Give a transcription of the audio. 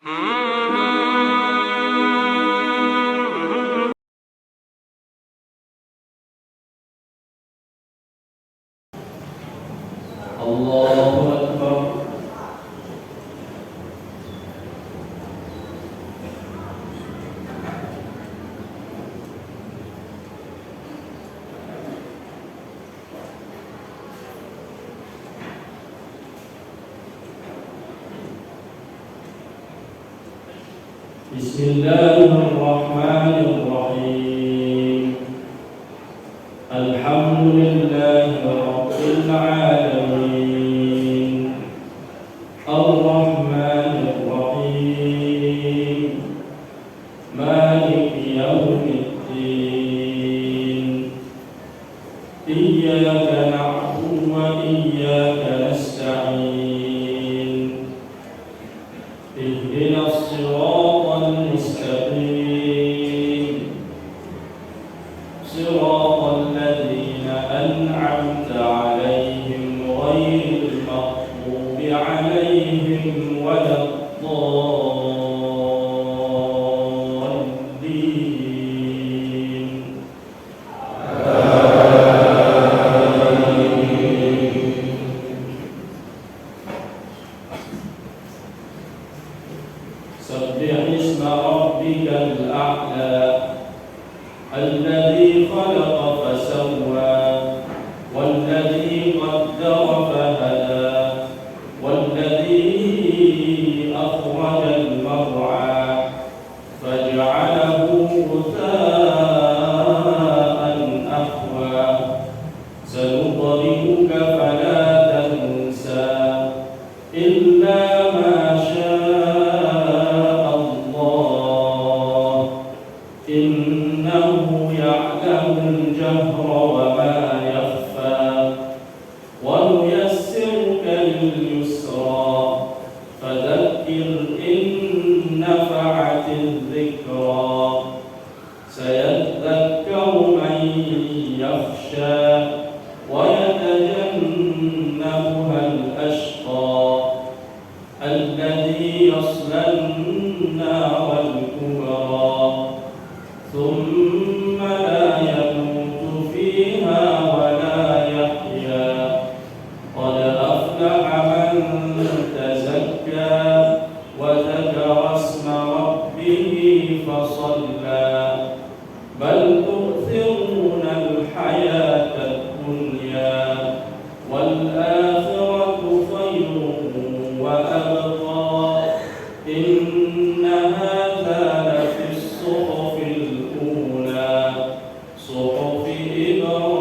الله أكبر. بسم الله الرحمن الرحيم. الحمد لله رب العالمين الرحمن الرحيم مالك يوم الدين إياك نعبد وإياك نستعين اهدنا الصراط المستقيم صراط الذين أنعمت عليهم غير المغضوب عليهم ولا الضالين. سبح اسم ربك الأعلى الذي خلق فسوى والذي قدر فهدى والذي أخرج المرعى فجعله غثاء أحوى سنقرئك فلا تنسى إلا ما شاء الله إنه يعلم الجهر وما يخفى ونيسرك لليسرى فذكر إن نفعت الذكرى سيذكر من يخشى ويتجنبها الأشقى الذي يصلى النار الكبرى ثم لا يموت فيها ولا يحيا قد أفلح من تزكى وذكر اسم ربه فصلى بل تؤثرون الحياة الدنيا والآخرة خير وأبقى إن هذا لفي الصحف الأولى صحف إبراهيم